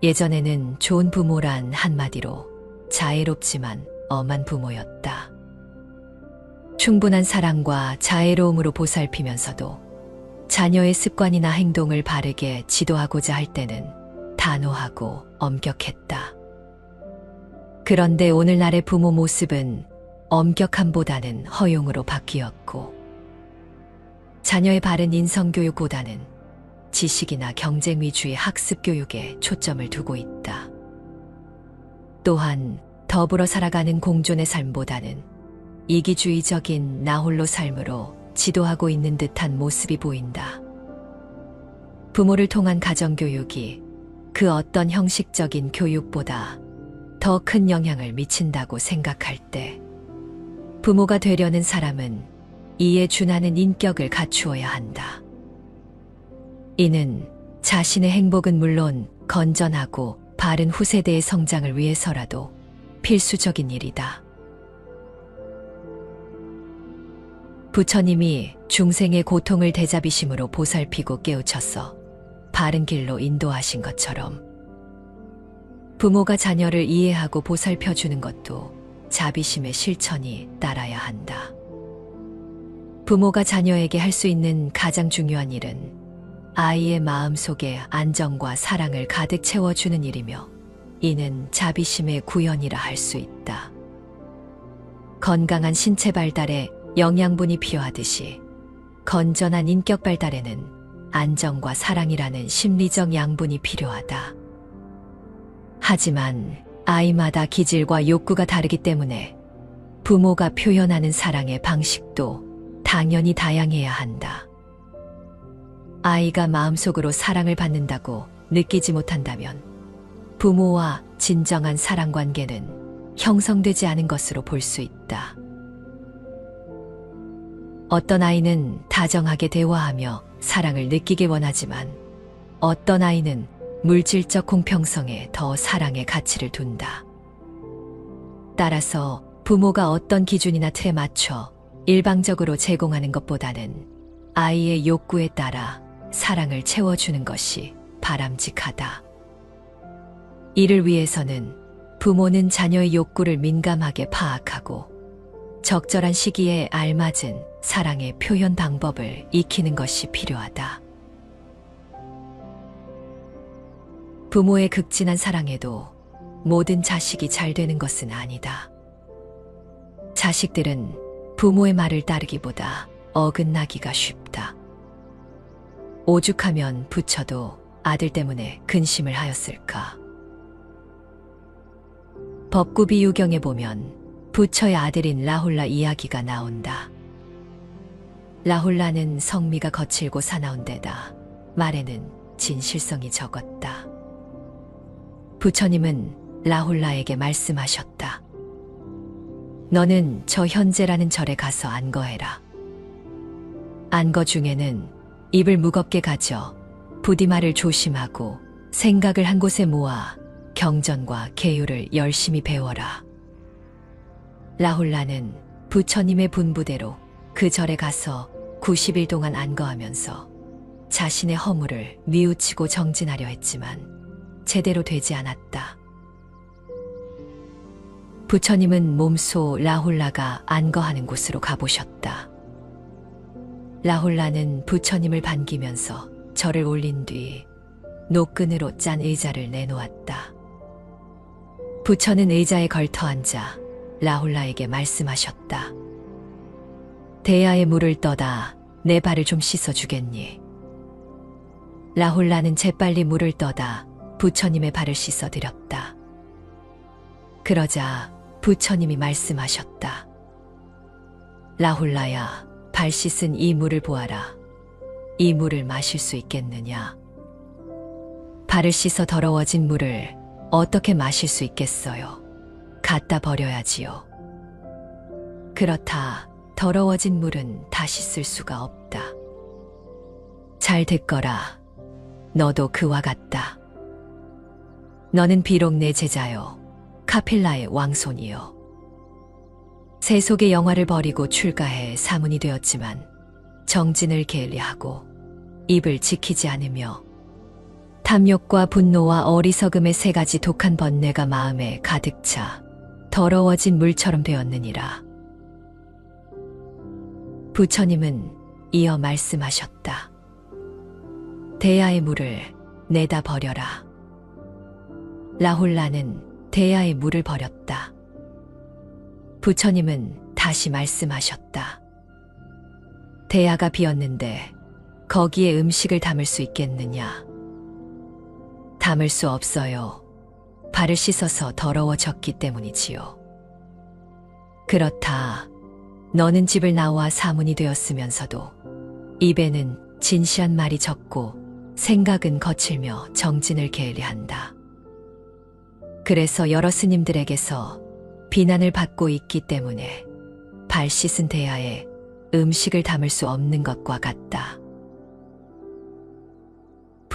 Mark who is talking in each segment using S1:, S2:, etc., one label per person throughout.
S1: 예전에는 좋은 부모란 한마디로 자애롭지만 엄한 부모였다. 충분한 사랑과 자애로움으로 보살피면서도 자녀의 습관이나 행동을 바르게 지도하고자 할 때는 단호하고 엄격했다. 그런데 오늘날의 부모 모습은 엄격함보다는 허용으로 바뀌었고, 자녀의 바른 인성교육보다는 지식이나 경쟁 위주의 학습 교육에 초점을 두고 있다. 또한 더불어 살아가는 공존의 삶보다는 이기주의적인 나홀로 삶으로 지도하고 있는 듯한 모습이 보인다. 부모를 통한 가정교육이 그 어떤 형식적인 교육보다 더 큰 영향을 미친다고 생각할 때, 부모가 되려는 사람은 이에 준하는 인격을 갖추어야 한다. 이는 자신의 행복은 물론 건전하고 바른 후세대의 성장을 위해서라도 필수적인 일이다. 부처님이 중생의 고통을 대자비심으로 보살피고 깨우쳐서 바른 길로 인도하신 것처럼, 부모가 자녀를 이해하고 보살펴주는 것도 자비심의 실천이 따라야 한다. 부모가 자녀에게 할 수 있는 가장 중요한 일은 아이의 마음속에 안정과 사랑을 가득 채워주는 일이며, 이는 자비심의 구현이라 할 수 있다. 건강한 신체 발달에 영양분이 필요하듯이 건전한 인격 발달에는 안정과 사랑이라는 심리적 양분이 필요하다. 하지만 아이마다 기질과 욕구가 다르기 때문에 부모가 표현하는 사랑의 방식도 당연히 다양해야 한다. 아이가 마음속으로 사랑을 받는다고 느끼지 못한다면 부모와 진정한 사랑 관계는 형성되지 않은 것으로 볼 수 있다. 어떤 아이는 다정하게 대화하며 사랑을 느끼길 원하지만, 어떤 아이는 물질적 공평성에 더 사랑의 가치를 둔다. 따라서 부모가 어떤 기준이나 틀에 맞춰 일방적으로 제공하는 것보다는 아이의 욕구에 따라 사랑을 채워주는 것이 바람직하다. 이를 위해서는 부모는 자녀의 욕구를 민감하게 파악하고 적절한 시기에 알맞은 사랑의 표현 방법을 익히는 것이 필요하다. 부모의 극진한 사랑에도 모든 자식이 잘 되는 것은 아니다. 자식들은 부모의 말을 따르기보다 어긋나기가 쉽다. 오죽하면 부처도 아들 때문에 근심을 하였을까. 법구비유경에 보면 부처의 아들인 라훌라 이야기가 나온다. 라훌라는 성미가 거칠고 사나운 데다 말에는 진실성이 적었다. 부처님은 라훌라에게 말씀하셨다. 너는 저 현재라는 절에 가서 안거해라. 안거 중에는 입을 무겁게 가져 부디말을 조심하고 생각을 한 곳에 모아 경전과 계율을 열심히 배워라. 라훌라는 부처님의 분부대로 그 절에 가서 90일 동안 안거하면서 자신의 허물을 뉘우치고 정진하려 했지만 제대로 되지 않았다. 부처님은 몸소 라훌라가 안거하는 곳으로 가보셨다. 라훌라는 부처님을 반기면서 절을 올린 뒤 노끈으로 짠 의자를 내놓았다. 부처는 의자에 걸터 앉아 라훌라에게 말씀하셨다. 대야에 물을 떠다 내 발을 좀 씻어주겠니? 라훌라는 재빨리 물을 떠다 부처님의 발을 씻어드렸다. 그러자 부처님이 말씀하셨다. 라훌라야, 발 씻은 이 물을 보아라. 이 물을 마실 수 있겠느냐? 발을 씻어 더러워진 물을 어떻게 마실 수 있겠어요? 갖다 버려야지요. 그렇다. 더러워진 물은 다시 쓸 수가 없다. 잘 듣거라. 너도 그와 같다. 너는 비록 내 제자요, 카필라의 왕손이요. 세속의 영화를 버리고 출가해 사문이 되었지만 정진을 게을리하고 입을 지키지 않으며 탐욕과 분노와 어리석음의 세 가지 독한 번뇌가 마음에 가득 차 더러워진 물처럼 되었느니라. 부처님은 이어 말씀하셨다. 대야의 물을 내다 버려라. 라홀라는 대야의 물을 버렸다. 부처님은 다시 말씀하셨다. 대야가 비었는데 거기에 음식을 담을 수 있겠느냐? 담을 수 없어요. 발을 씻어서 더러워졌기 때문이지요. 그렇다. 너는 집을 나와 사문이 되었으면서도 입에는 진시한 말이 적고 생각은 거칠며 정진을 게으리한다. 그래서 여러 스님들에게서 비난을 받고 있기 때문에 발 씻은 대야에 음식을 담을 수 없는 것과 같다.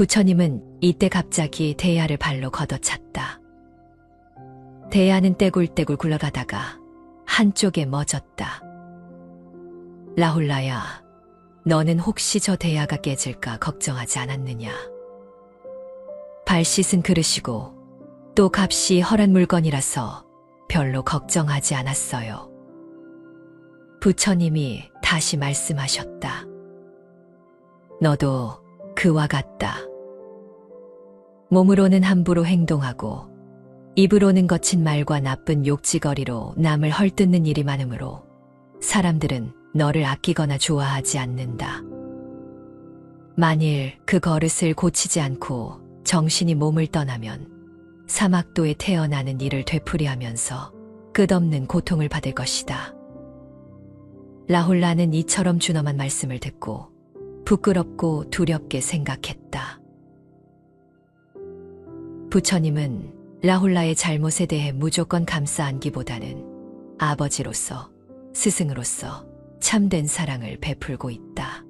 S1: 부처님은 이때 갑자기 대야를 발로 걷어찼다. 대야는 떼굴떼굴 굴러가다가 한쪽에 멎었다. 라홀라야, 너는 혹시 저 대야가 깨질까 걱정하지 않았느냐? 발 씻은 그릇이고 또 값이 헐한 물건이라서 별로 걱정하지 않았어요. 부처님이 다시 말씀하셨다. 너도 그와 같다. 몸으로는 함부로 행동하고 입으로는 거친 말과 나쁜 욕지거리로 남을 헐뜯는 일이 많으므로 사람들은 너를 아끼거나 좋아하지 않는다. 만일 그 버릇을 고치지 않고 정신이 몸을 떠나면 사막도에 태어나는 일을 되풀이하면서 끝없는 고통을 받을 것이다. 라홀라는 이처럼 준엄한 말씀을 듣고 부끄럽고 두렵게 생각했다. 부처님은 라홀라의 잘못에 대해 무조건 감싸 안기보다는 아버지로서, 스승으로서 참된 사랑을 베풀고 있다.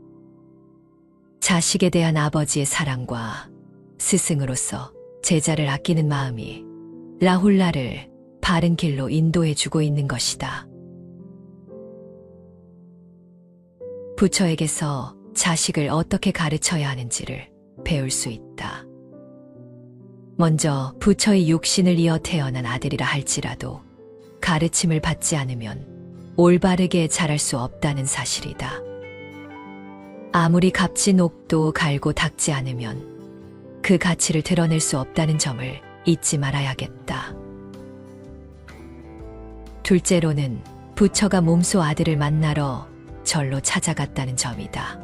S1: 자식에 대한 아버지의 사랑과 스승으로서 제자를 아끼는 마음이 라홀라를 바른 길로 인도해주고 있는 것이다. 부처에게서 자식을 어떻게 가르쳐야 하는지를 배울 수 있다. 먼저 부처의 육신을 이어 태어난 아들이라 할지라도 가르침을 받지 않으면 올바르게 자랄 수 없다는 사실이다. 아무리 값진 옥도 갈고 닦지 않으면 그 가치를 드러낼 수 없다는 점을 잊지 말아야겠다. 둘째로는 부처가 몸소 아들을 만나러 절로 찾아갔다는 점이다.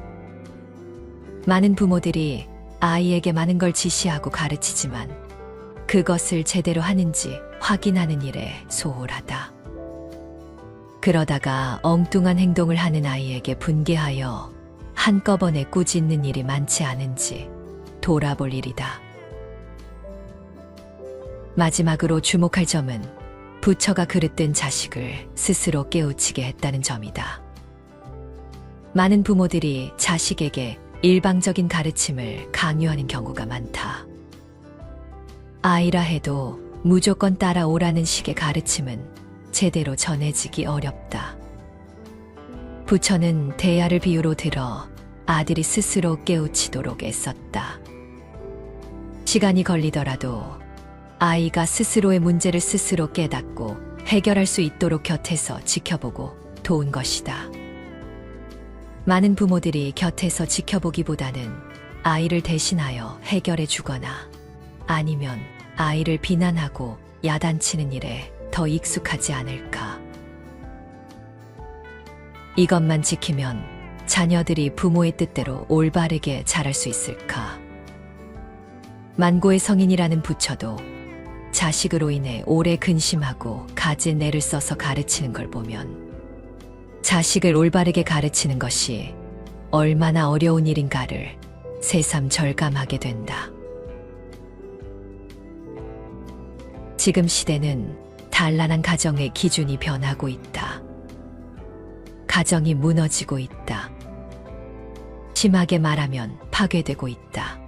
S1: 많은 부모들이 아이에게 많은 걸 지시하고 가르치지만 그것을 제대로 하는지 확인하는 일에 소홀하다. 그러다가 엉뚱한 행동을 하는 아이에게 분개하여 한꺼번에 꾸짖는 일이 많지 않은지 돌아볼 일이다. 마지막으로 주목할 점은 부처가 그릇된 자식을 스스로 깨우치게 했다는 점이다. 많은 부모들이 자식에게 일방적인 가르침을 강요하는 경우가 많다. 아이라 해도 무조건 따라오라는 식의 가르침은 제대로 전해지기 어렵다. 부처는 대야를 비유로 들어 아들이 스스로 깨우치도록 애썼다. 시간이 걸리더라도 아이가 스스로의 문제를 스스로 깨닫고 해결할 수 있도록 곁에서 지켜보고 도운 것이다. 많은 부모들이 곁에서 지켜보기보다는 아이를 대신하여 해결해 주거나 아니면 아이를 비난하고 야단치는 일에 더 익숙하지 않을까. 이것만 지키면 자녀들이 부모의 뜻대로 올바르게 자랄 수 있을까. 만고의 성인이라는 부처도 자식으로 인해 오래 근심하고 가진 애를 써서 가르치는 걸 보면 자식을 올바르게 가르치는 것이 얼마나 어려운 일인가를 새삼 절감하게 된다. 지금 시대는 단란한 가정의 기준이 변하고 있다. 가정이 무너지고 있다. 심하게 말하면 파괴되고 있다.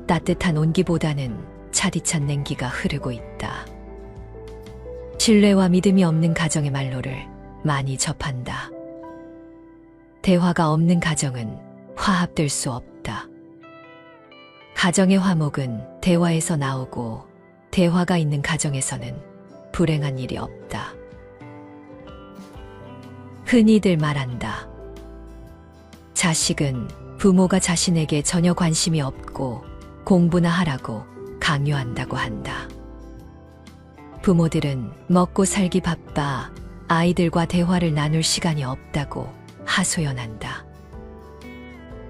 S1: 따뜻한 온기보다는 차디찬 냉기가 흐르고 있다. 신뢰와 믿음이 없는 가정의 말로를 많이 접한다. 대화가 없는 가정은 화합될 수 없다. 가정의 화목은 대화에서 나오고 대화가 있는 가정에서는 불행한 일이 없다. 흔히들 말한다. 자식은 부모가 자신에게 전혀 관심이 없고 공부나 하라고 강요한다고 한다. 부모들은 먹고 살기 바빠 아이들과 대화를 나눌 시간이 없다고 하소연한다.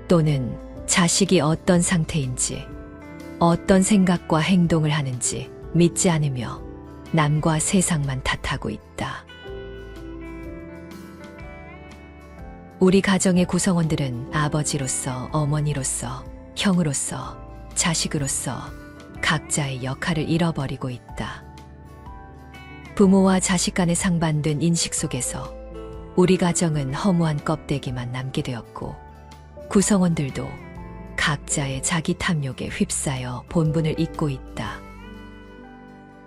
S1: 또는 자식이 어떤 상태인지, 어떤 생각과 행동을 하는지 믿지 않으며 남과 세상만 탓하고 있다. 우리 가정의 구성원들은 아버지로서, 어머니로서, 형으로서, 자식으로서 각자의 역할을 잃어버리고 있다. 부모와 자식 간의 상반된 인식 속에서 우리 가정은 허무한 껍데기만 남게 되었고, 구성원들도 각자의 자기 탐욕에 휩싸여 본분을 잊고 있다.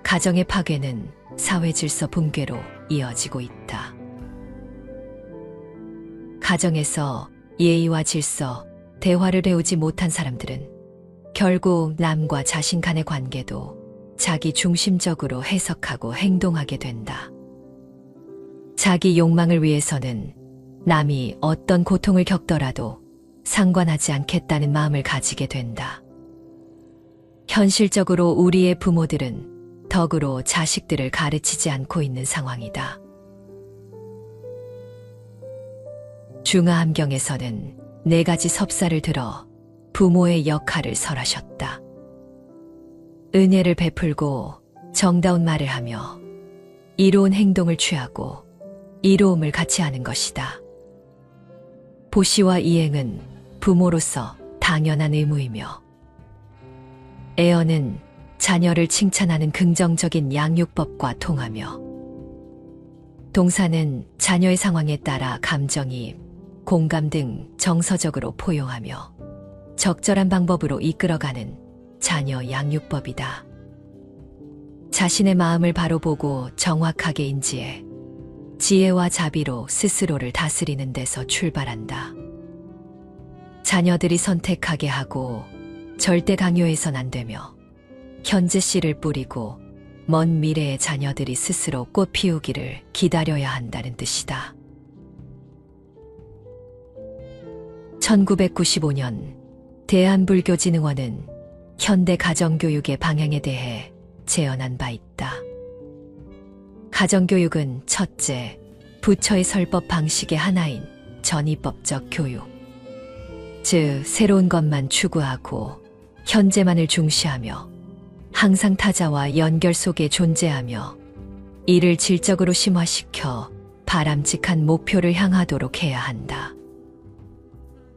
S1: 가정의 파괴는 사회 질서 붕괴로 이어지고 있다. 가정에서 예의와 질서, 대화를 배우지 못한 사람들은 결국 남과 자신 간의 관계도 자기 중심적으로 해석하고 행동하게 된다. 자기 욕망을 위해서는 남이 어떤 고통을 겪더라도 상관하지 않겠다는 마음을 가지게 된다. 현실적으로 우리의 부모들은 덕으로 자식들을 가르치지 않고 있는 상황이다. 중화함경에서는 4가지 섭사를 들어 부모의 역할을 설하셨다. 은혜를 베풀고 정다운 말을 하며 이로운 행동을 취하고 이로움을 같이 하는 것이다. 보시와 이행은 부모로서 당연한 의무이며, 애언은 자녀를 칭찬하는 긍정적인 양육법과 통하며, 동사는 자녀의 상황에 따라 감정이입, 공감 등 정서적으로 포용하며 적절한 방법으로 이끌어가는 자녀 양육법이다. 자신의 마음을 바로 보고 정확하게 인지해 지혜와 자비로 스스로를 다스리는 데서 출발한다. 자녀들이 선택하게 하고 절대 강요해선 안 되며, 현재 씨를 뿌리고 먼 미래의 자녀들이 스스로 꽃 피우기를 기다려야 한다는 뜻이다. 1995년 대한불교진흥원은 현대 가정교육의 방향에 대해 제언한 바 있다. 가정교육은 첫째, 부처의 설법 방식의 하나인 전이법적 교육, 즉 새로운 것만 추구하고 현재만을 중시하며 항상 타자와 연결 속에 존재하며 이를 질적으로 심화시켜 바람직한 목표를 향하도록 해야 한다.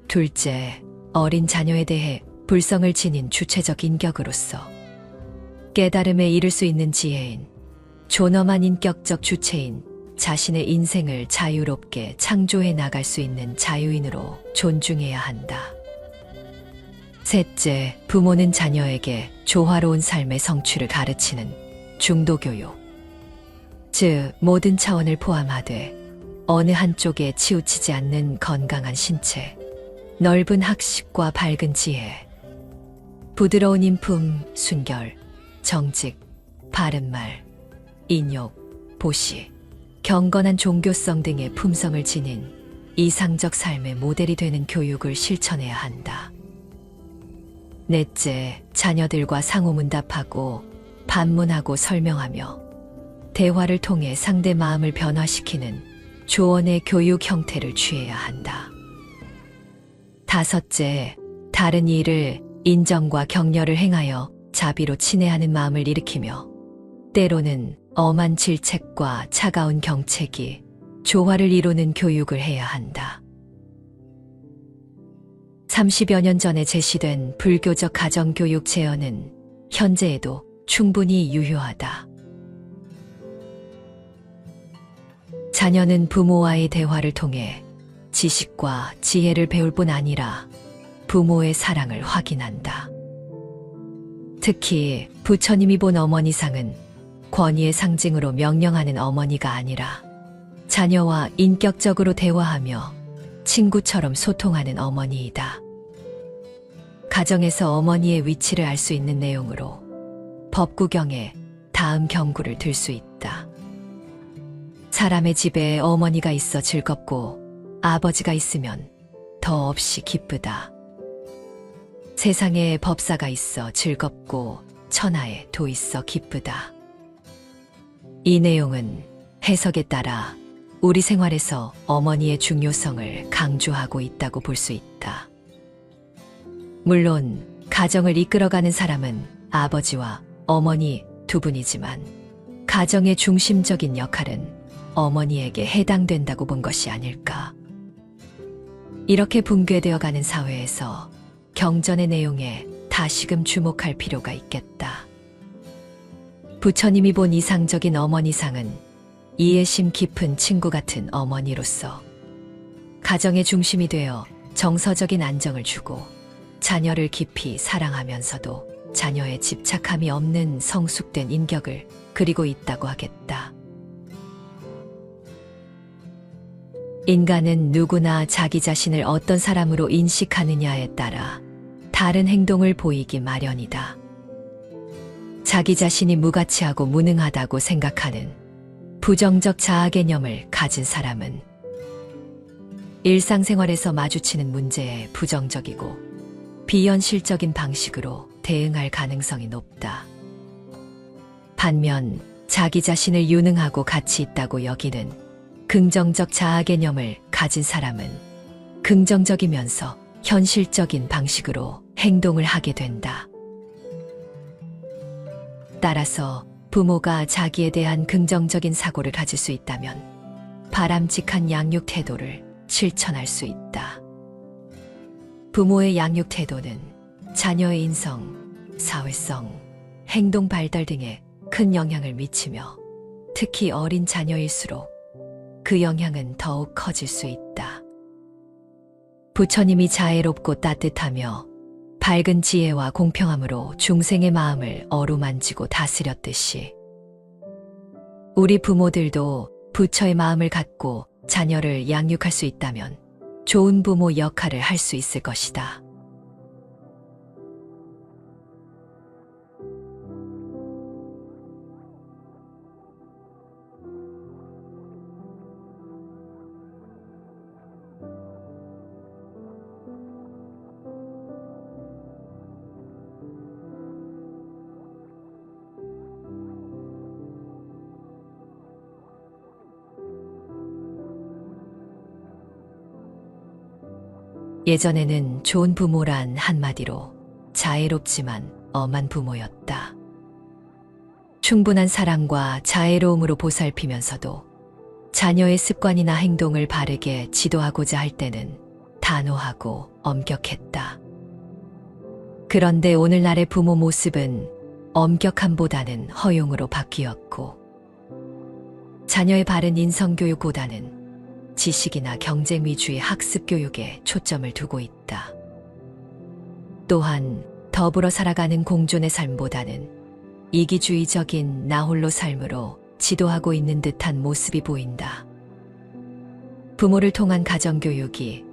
S1: 둘째, 어린 자녀에 대해 불성을 지닌 주체적 인격으로서 깨달음에 이를 수 있는 지혜인, 존엄한 인격적 주체인 자신의 인생을 자유롭게 창조해 나갈 수 있는 자유인으로 존중해야 한다. 셋째, 부모는 자녀에게 조화로운 삶의 성취를 가르치는 중도교육, 즉 모든 차원을 포함하되 어느 한쪽에 치우치지 않는 건강한 신체, 넓은 학식과 밝은 지혜, 부드러운 인품, 순결, 정직, 바른말, 인욕, 보시, 경건한 종교성 등의 품성을 지닌 이상적 삶의 모델이 되는 교육을 실천해야 한다. 넷째, 자녀들과 상호문답하고 반문하고 설명하며 대화를 통해 상대 마음을 변화시키는 조언의 교육 형태를 취해야 한다. 다섯째, 다른 이를 인정과 격려를 행하여 자비로 친애하는 마음을 일으키며 때로는 엄한 질책과 차가운 경책이 조화를 이루는 교육을 해야 한다. 30여 년 전에 제시된 불교적 가정교육 제언은 현재에도 충분히 유효하다. 자녀는 부모와의 대화를 통해 지식과 지혜를 배울 뿐 아니라 부모의 사랑을 확인한다. 특히 부처님이 본 어머니상은 권위의 상징으로 명령하는 어머니가 아니라 자녀와 인격적으로 대화하며 친구처럼 소통하는 어머니이다. 가정에서 어머니의 위치를 알 수 있는 내용으로 법구경에 다음 경구를 들 수 있다. 사람의 집에 어머니가 있어 즐겁고 아버지가 있으면 더없이 기쁘다. 세상에 법사가 있어 즐겁고 천하에 도 있어 기쁘다. 이 내용은 해석에 따라 우리 생활에서 어머니의 중요성을 강조하고 있다고 볼 수 있다. 물론 가정을 이끌어가는 사람은 아버지와 어머니 두 분이지만 가정의 중심적인 역할은 어머니에게 해당된다고 본 것이 아닐까. 이렇게 붕괴되어 가는 사회에서 경전의 내용에 다시금 주목할 필요가 있겠다. 부처님이 본 이상적인 어머니상은 이해심 깊은 친구 같은 어머니로서 가정의 중심이 되어 정서적인 안정을 주고 자녀를 깊이 사랑하면서도 자녀의 집착함이 없는 성숙된 인격을 그리고 있다고 하겠다. 인간은 누구나 자기 자신을 어떤 사람으로 인식하느냐에 따라 다른 행동을 보이기 마련이다. 자기 자신이 무가치하고 무능하다고 생각하는 부정적 자아 개념을 가진 사람은 일상생활에서 마주치는 문제에 부정적이고 비현실적인 방식으로 대응할 가능성이 높다. 반면 자기 자신을 유능하고 가치 있다고 여기는 긍정적 자아 개념을 가진 사람은 긍정적이면서 현실적인 방식으로 행동을 하게 된다. 따라서 부모가 자기에 대한 긍정적인 사고를 가질 수 있다면 바람직한 양육 태도를 실천할 수 있다. 부모의 양육 태도는 자녀의 인성, 사회성, 행동 발달 등에 큰 영향을 미치며 특히 어린 자녀일수록 그 영향은 더욱 커질 수 있다. 부처님이 자애롭고 따뜻하며 밝은 지혜와 공평함으로 중생의 마음을 어루만지고 다스렸듯이 우리 부모들도 부처의 마음을 갖고 자녀를 양육할 수 있다면 좋은 부모 역할을 할 수 있을 것이다. 예전에는 좋은 부모란 한마디로 자애롭지만 엄한 부모였다. 충분한 사랑과 자애로움으로 보살피면서도 자녀의 습관이나 행동을 바르게 지도하고자 할 때는 단호하고 엄격했다. 그런데 오늘날의 부모 모습은 엄격함보다는 허용으로 바뀌었고 자녀의 바른 인성교육보다는 지식이나 경쟁 위주의 학습 교육에 초점을 두고 있다. 또한 더불어 살아가는 공존의 삶보다는 이기주의적인 나홀로 삶으로 지도하고 있는 듯한 모습이 보인다. 부모를 통한 가정교육이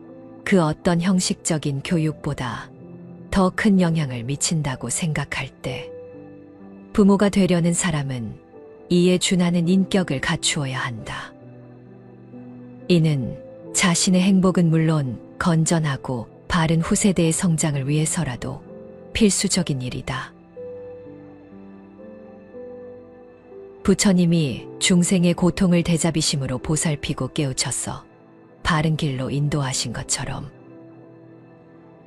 S1: 그 어떤 형식적인 교육보다 더 큰 영향을 미친다고 생각할 때 부모가 되려는 사람은 이에 준하는 인격을 갖추어야 한다. 이는 자신의 행복은 물론 건전하고 바른 후세대의 성장을 위해서라도 필수적인 일이다. 부처님이 중생의 고통을 대자비심으로 보살피고 깨우쳐서 바른 길로 인도하신 것처럼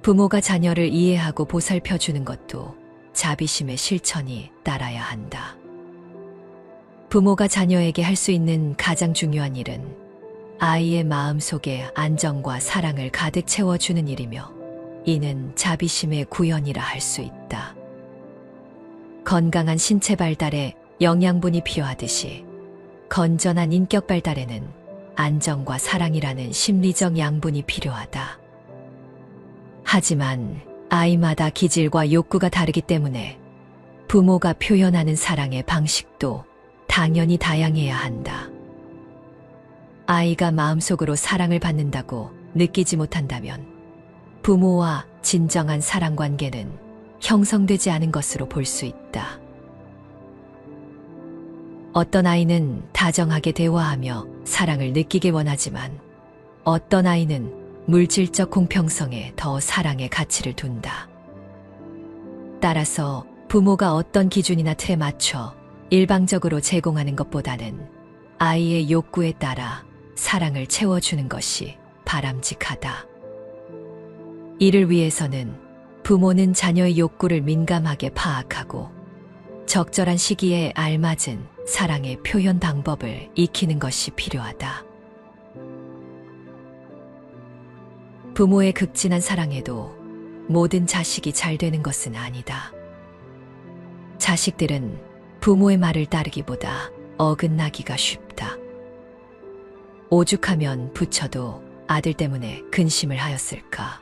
S1: 부모가 자녀를 이해하고 보살펴주는 것도 자비심의 실천이 따라야 한다. 부모가 자녀에게 할 수 있는 가장 중요한 일은 아이의 마음속에 안정과 사랑을 가득 채워주는 일이며 이는 자비심의 구현이라 할 수 있다. 건강한 신체 발달에 영양분이 필요하듯이 건전한 인격 발달에는 안정과 사랑이라는 심리적 양분이 필요하다. 하지만 아이마다 기질과 욕구가 다르기 때문에 부모가 표현하는 사랑의 방식도 당연히 다양해야 한다. 아이가 마음속으로 사랑을 받는다고 느끼지 못한다면 부모와 진정한 사랑 관계는 형성되지 않은 것으로 볼 수 있다. 어떤 아이는 다정하게 대화하며 사랑을 느끼길 원하지만 어떤 아이는 물질적 공평성에 더 사랑의 가치를 둔다. 따라서 부모가 어떤 기준이나 틀에 맞춰 일방적으로 제공하는 것보다는 아이의 욕구에 따라 사랑을 채워주는 것이 바람직하다. 이를 위해서는 부모는 자녀의 욕구를 민감하게 파악하고 적절한 시기에 알맞은 사랑의 표현 방법을 익히는 것이 필요하다. 부모의 극진한 사랑에도 모든 자식이 잘 되는 것은 아니다. 자식들은 부모의 말을 따르기보다 어긋나기가 쉽다. 오죽하면 부처도 아들 때문에 근심을 하였을까.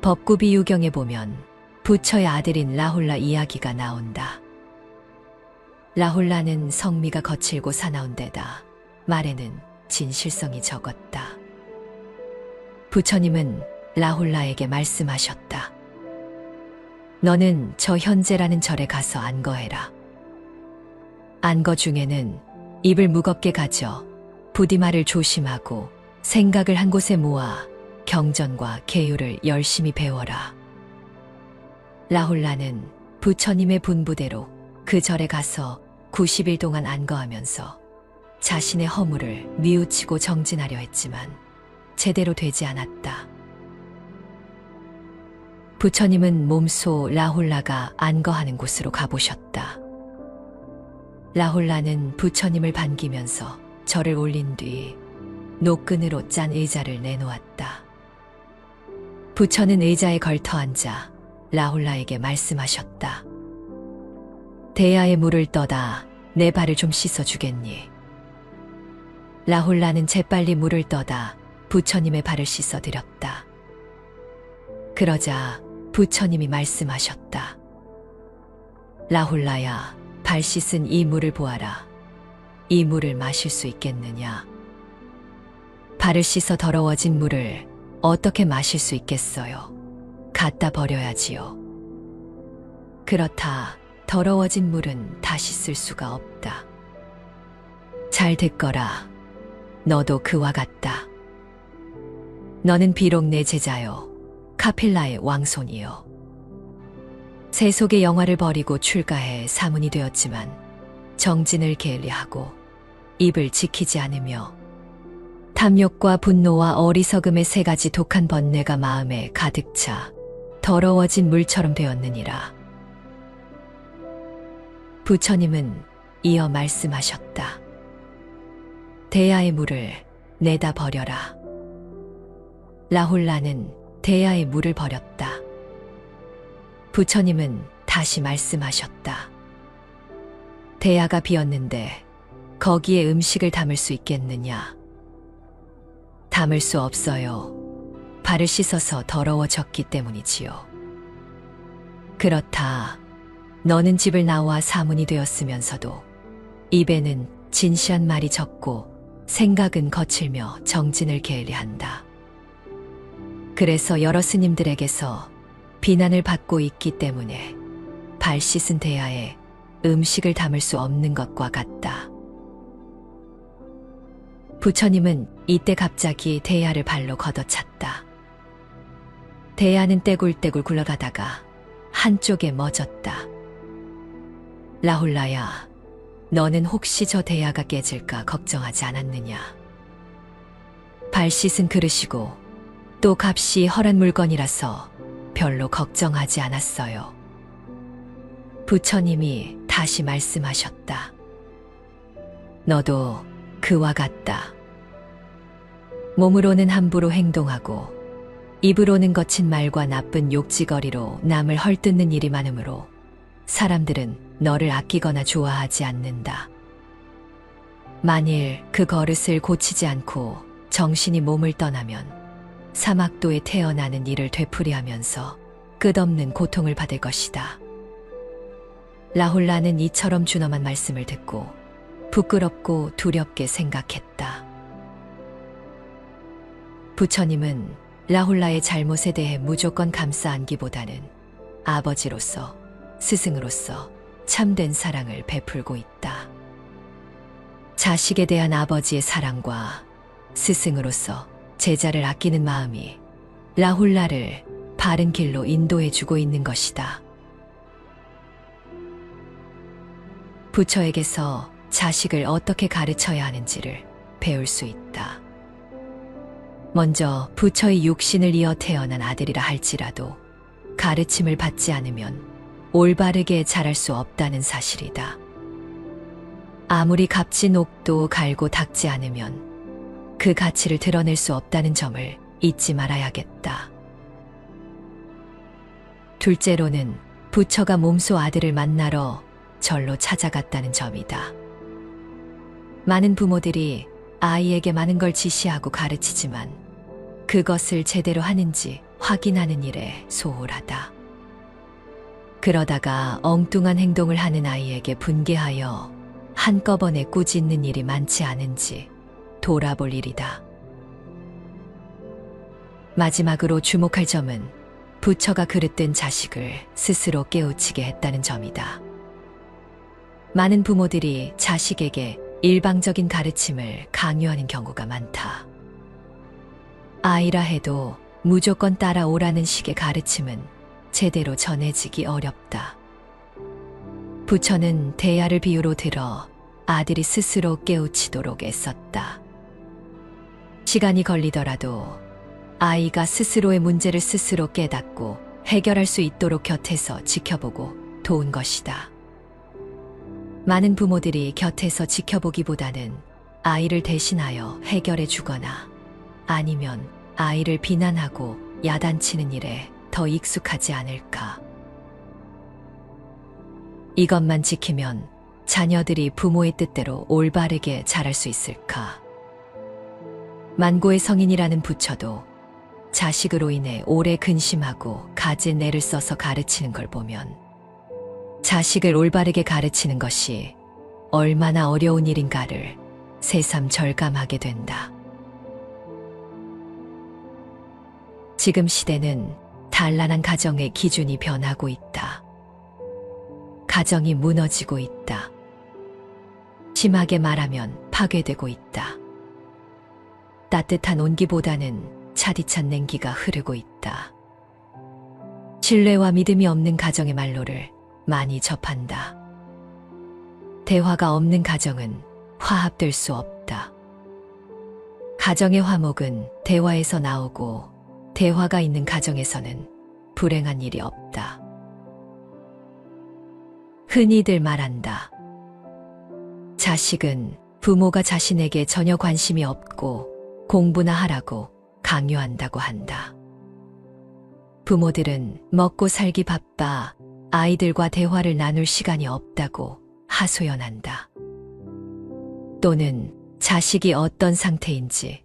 S1: 법구비 유경에 보면 부처의 아들인 라훌라 이야기가 나온다. 라훌라는 성미가 거칠고 사나운 데다 말에는 진실성이 적었다. 부처님은 라훌라에게 말씀하셨다. 너는 저 현재라는 절에 가서 안거해라. 안거 중에는 입을 무겁게 가져 부디말을 조심하고 생각을 한 곳에 모아 경전과 계율을 열심히 배워라. 라훌라는 부처님의 분부대로 그 절에 가서 90일 동안 안거하면서 자신의 허물을 뉘우치고 정진하려 했지만 제대로 되지 않았다. 부처님은 몸소 라훌라가 안거하는 곳으로 가보셨다. 라훌라는 부처님을 반기면서 절을 올린 뒤 노끈으로 짠 의자를 내놓았다. 부처는 의자에 걸터 앉아 라훌라에게 말씀하셨다. 대야의 물을 떠다 내 발을 좀 씻어주겠니? 라훌라는 재빨리 물을 떠다 부처님의 발을 씻어드렸다. 그러자 부처님이 말씀하셨다. 라훌라야, 발 씻은 이 물을 보아라. 이 물을 마실 수 있겠느냐? 발을 씻어 더러워진 물을 어떻게 마실 수 있겠어요? 갖다 버려야지요. 그렇다 더러워진 물은 다시 쓸 수가 없다. 잘 듣거라. 너도 그와 같다. 너는 비록 내 제자요, 카필라의 왕손이요. 세속의 영화를 버리고 출가해 사문이 되었지만 정진을 게을리하고 입을 지키지 않으며 탐욕과 분노와 어리석음의 세 가지 독한 번뇌가 마음에 가득 차 더러워진 물처럼 되었느니라. 부처님은 이어 말씀하셨다. 대야의 물을 내다 버려라. 라훌라는 대야의 물을 버렸다. 부처님은 다시 말씀하셨다. 대야가 비었는데 거기에 음식을 담을 수 있겠느냐? 담을 수 없어요. 발을 씻어서 더러워졌기 때문이지요. 그렇다. 너는 집을 나와 사문이 되었으면서도 입에는 진시한 말이 적고 생각은 거칠며 정진을 게을리한다. 그래서 여러 스님들에게서 비난을 받고 있기 때문에 발 씻은 대야에 음식을 담을 수 없는 것과 같다. 부처님은 이때 갑자기 대야를 발로 걷어찼다. 대야는 떼굴떼굴 굴러가다가 한쪽에 멎었다. 라훌라야, 너는 혹시 저 대야가 깨질까 걱정하지 않았느냐? 발 씻은 그릇이고 또 값이 헐한 물건이라서 별로 걱정하지 않았어요. 부처님이 다시 말씀하셨다. 너도 그와 같다. 몸으로는 함부로 행동하고 입으로는 거친 말과 나쁜 욕지거리로 남을 헐뜯는 일이 많으므로 사람들은 너를 아끼거나 좋아하지 않는다. 만일 그 버릇을 고치지 않고 정신이 몸을 떠나면 사막도에 태어나는 일을 되풀이하면서 끝없는 고통을 받을 것이다. 라훌라는 이처럼 준엄한 말씀을 듣고 부끄럽고 두렵게 생각했다. 부처님은 라훌라의 잘못에 대해 무조건 감싸 안기보다는 아버지로서, 스승으로서 참된 사랑을 베풀고 있다. 자식에 대한 아버지의 사랑과 스승으로서 제자를 아끼는 마음이 라훌라를 바른 길로 인도해주고 있는 것이다. 부처에게서 자식을 어떻게 가르쳐야 하는지를 배울 수 있다. 먼저 부처의 육신을 이어 태어난 아들이라 할지라도 가르침을 받지 않으면 올바르게 자랄 수 없다는 사실이다. 아무리 값진 옥도 갈고 닦지 않으면 그 가치를 드러낼 수 없다는 점을 잊지 말아야겠다. 둘째로는 부처가 몸소 아들을 만나러 절로 찾아갔다는 점이다. 많은 부모들이 아이에게 많은 걸 지시하고 가르치지만 그것을 제대로 하는지 확인하는 일에 소홀하다. 그러다가 엉뚱한 행동을 하는 아이에게 분개하여 한꺼번에 꾸짖는 일이 많지 않은지 돌아볼 일이다. 마지막으로 주목할 점은 부처가 그릇된 자식을 스스로 깨우치게 했다는 점이다. 많은 부모들이 자식에게 일방적인 가르침을 강요하는 경우가 많다. 아이라 해도 무조건 따라오라는 식의 가르침은 제대로 전해지기 어렵다. 부처는 대야를 비유로 들어 아들이 스스로 깨우치도록 애썼다. 시간이 걸리더라도 아이가 스스로의 문제를 스스로 깨닫고 해결할 수 있도록 곁에서 지켜보고 도운 것이다. 많은 부모들이 곁에서 지켜보기보다는 아이를 대신하여 해결해 주거나 아니면 아이를 비난하고 야단치는 일에 더 익숙하지 않을까. 이것만 지키면 자녀들이 부모의 뜻대로 올바르게 자랄 수 있을까. 만고의 성인이라는 부처도 자식으로 인해 오래 근심하고 가진 애를 써서 가르치는 걸 보면 자식을 올바르게 가르치는 것이 얼마나 어려운 일인가를 새삼 절감하게 된다. 지금 시대는 단란한 가정의 기준이 변하고 있다. 가정이 무너지고 있다. 심하게 말하면 파괴되고 있다. 따뜻한 온기보다는 차디찬 냉기가 흐르고 있다. 신뢰와 믿음이 없는 가정의 말로를 많이 접한다. 대화가 없는 가정은 화합될 수 없다. 가정의 화목은 대화에서 나오고 대화가 있는 가정에서는 불행한 일이 없다. 흔히들 말한다. 자식은 부모가 자신에게 전혀 관심이 없고 공부나 하라고 강요한다고 한다. 부모들은 먹고 살기 바빠 아이들과 대화를 나눌 시간이 없다고 하소연한다. 또는 자식이 어떤 상태인지,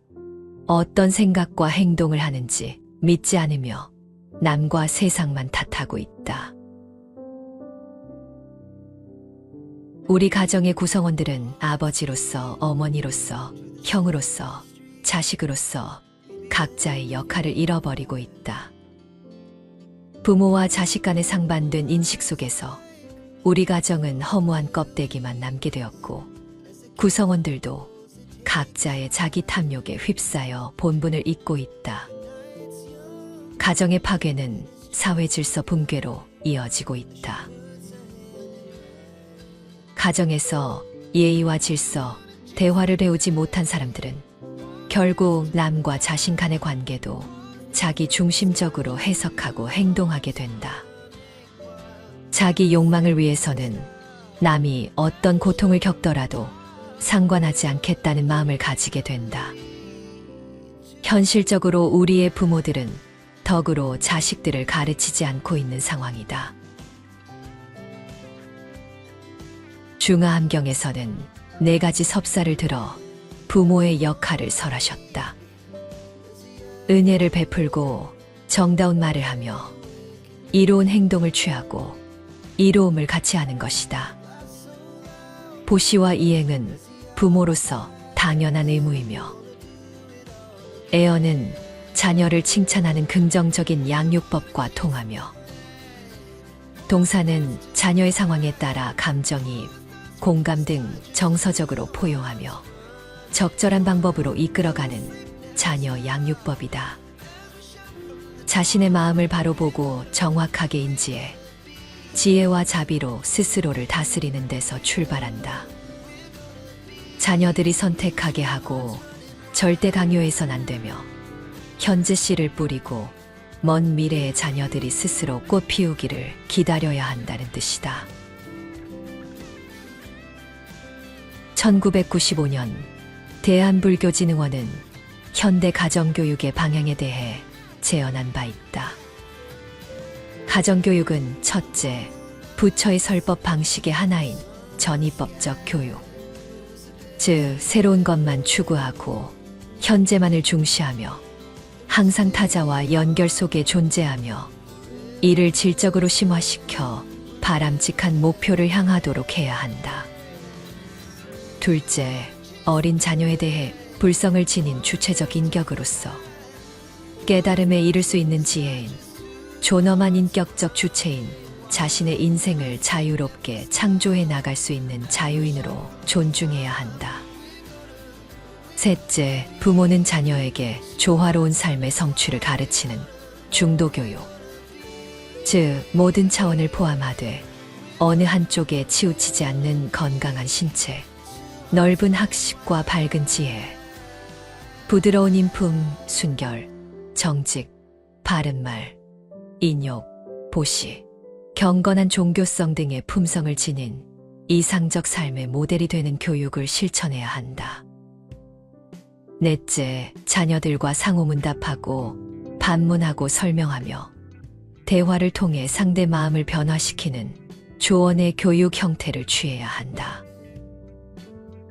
S1: 어떤 생각과 행동을 하는지 믿지 않으며 남과 세상만 탓하고 있다. 우리 가정의 구성원들은 아버지로서, 어머니로서, 형으로서, 자식으로서 각자의 역할을 잃어버리고 있다. 부모와 자식 간의 상반된 인식 속에서 우리 가정은 허무한 껍데기만 남게 되었고 구성원들도 각자의 자기 탐욕에 휩싸여 본분을 잊고 있다. 가정의 파괴는 사회 질서 붕괴로 이어지고 있다. 가정에서 예의와 질서, 대화를 배우지 못한 사람들은 결국 남과 자신 간의 관계도 자기 중심적으로 해석하고 행동하게 된다. 자기 욕망을 위해서는 남이 어떤 고통을 겪더라도 상관하지 않겠다는 마음을 가지게 된다. 현실적으로 우리의 부모들은 덕으로 자식들을 가르치지 않고 있는 상황이다. 중화암경에서는 4가지 섭사를 들어 부모의 역할을 설하셨다. 은혜를 베풀고 정다운 말을 하며 이로운 행동을 취하고 이로움을 같이 하는 것이다. 보시와 이행은 부모로서 당연한 의무이며 애언은 자녀를 칭찬하는 긍정적인 양육법과 통하며 동사는 자녀의 상황에 따라 감정이입, 공감 등 정서적으로 포용하며 적절한 방법으로 이끌어가는 자녀 양육법이다. 자신의 마음을 바로 보고 정확하게 인지해 지혜와 자비로 스스로를 다스리는 데서 출발한다. 자녀들이 선택하게 하고 절대 강요해선 안 되며 현재 씨를 뿌리고 먼 미래의 자녀들이 스스로 꽃 피우기를 기다려야 한다는 뜻이다. 1995년 대한불교진흥원은 현대 가정교육의 방향에 대해 제언한 바 있다. 가정교육은 첫째, 부처의 설법 방식의 하나인 전이법적 교육. 즉, 새로운 것만 추구하고 현재만을 중시하며 항상 타자와 연결 속에 존재하며 이를 질적으로 심화시켜 바람직한 목표를 향하도록 해야 한다. 둘째, 어린 자녀에 대해 불성을 지닌 주체적 인격으로서 깨달음에 이를 수 있는 지혜인 존엄한 인격적 주체인 자신의 인생을 자유롭게 창조해 나갈 수 있는 자유인으로 존중해야 한다. 셋째, 부모는 자녀에게 조화로운 삶의 성취를 가르치는 중도교육. 즉, 모든 차원을 포함하되 어느 한쪽에 치우치지 않는 건강한 신체, 넓은 학식과 밝은 지혜, 부드러운 인품, 순결, 정직, 바른말, 인욕, 보시, 경건한 종교성 등의 품성을 지닌 이상적 삶의 모델이 되는 교육을 실천해야 한다. 넷째, 자녀들과 상호문답하고 반문하고 설명하며 대화를 통해 상대 마음을 변화시키는 조언의 교육 형태를 취해야 한다.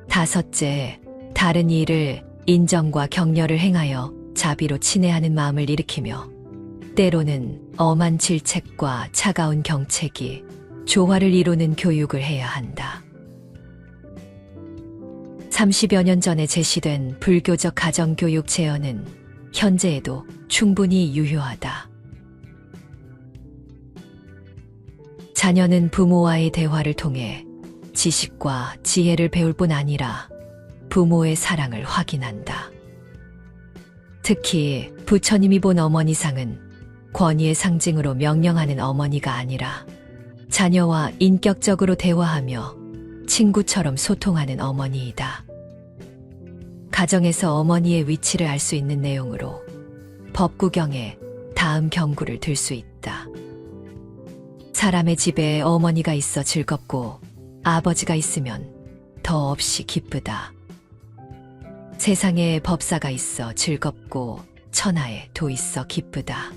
S1: 다섯째, 다른 이를 인정과 격려를 행하여 자비로 친애하는 마음을 일으키며 때로는 엄한 질책과 차가운 경책이 조화를 이루는 교육을 해야 한다. 30여 년 전에 제시된 불교적 가정교육 제언은 현재에도 충분히 유효하다. 자녀는 부모와의 대화를 통해 지식과 지혜를 배울 뿐 아니라 부모의 사랑을 확인한다. 특히 부처님이 본 어머니상은 권위의 상징으로 명령하는 어머니가 아니라 자녀와 인격적으로 대화하며 친구처럼 소통하는 어머니이다. 가정에서 어머니의 위치를 알 수 있는 내용으로 법구경에 다음 경구를 들 수 있다. 사람의 집에 어머니가 있어 즐겁고 아버지가 있으면 더없이 기쁘다. 세상에 법사가 있어 즐겁고 천하에 도 있어 기쁘다.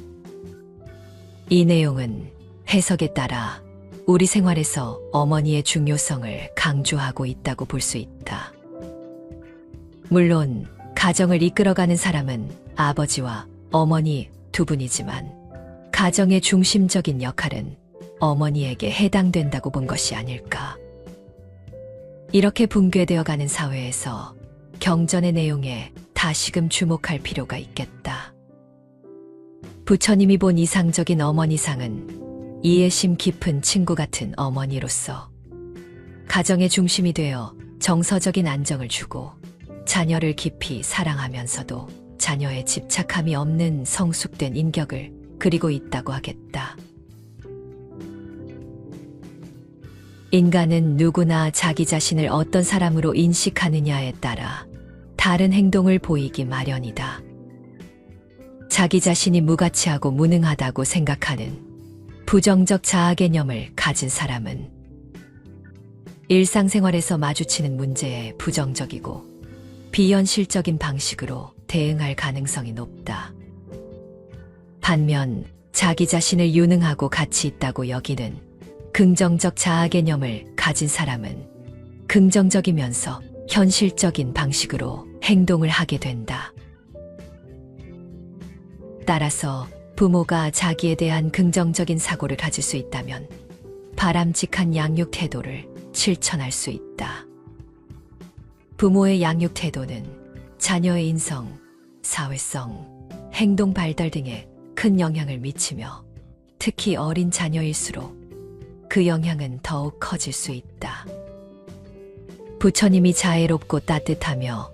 S1: 이 내용은 해석에 따라 우리 생활에서 어머니의 중요성을 강조하고 있다고 볼 수 있다. 물론 가정을 이끌어가는 사람은 아버지와 어머니 두 분이지만 가정의 중심적인 역할은 어머니에게 해당된다고 본 것이 아닐까. 이렇게 붕괴되어가는 사회에서 경전의 내용에 다시금 주목할 필요가 있겠다. 부처님이 본 이상적인 어머니상은 이해심 깊은 친구 같은 어머니로서 가정의 중심이 되어 정서적인 안정을 주고 자녀를 깊이 사랑하면서도 자녀에 집착함이 없는 성숙된 인격을 그리고 있다고 하겠다. 인간은 누구나 자기 자신을 어떤 사람으로 인식하느냐에 따라 다른 행동을 보이기 마련이다. 자기 자신이 무가치하고 무능하다고 생각하는 부정적 자아 개념을 가진 사람은 일상생활에서 마주치는 문제에 부정적이고 비현실적인 방식으로 대응할 가능성이 높다. 반면 자기 자신을 유능하고 가치 있다고 여기는 긍정적 자아 개념을 가진 사람은 긍정적이면서 현실적인 방식으로 행동을 하게 된다. 따라서 부모가 자기에 대한 긍정적인 사고를 가질 수 있다면 바람직한 양육 태도를 실천할 수 있다. 부모의 양육 태도는 자녀의 인성, 사회성, 행동 발달 등에 큰 영향을 미치며 특히 어린 자녀일수록 그 영향은 더욱 커질 수 있다. 부처님이 자애롭고 따뜻하며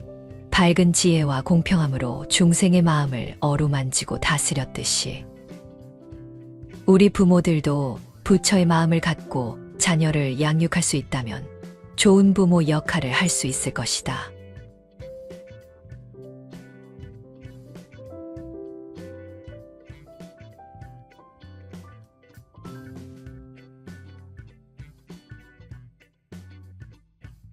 S1: 밝은 지혜와 공평함으로 중생의 마음을 어루만지고 다스렸듯이 우리 부모들도 부처의 마음을 갖고 자녀를 양육할 수 있다면 좋은 부모 역할을 할 수 있을 것이다.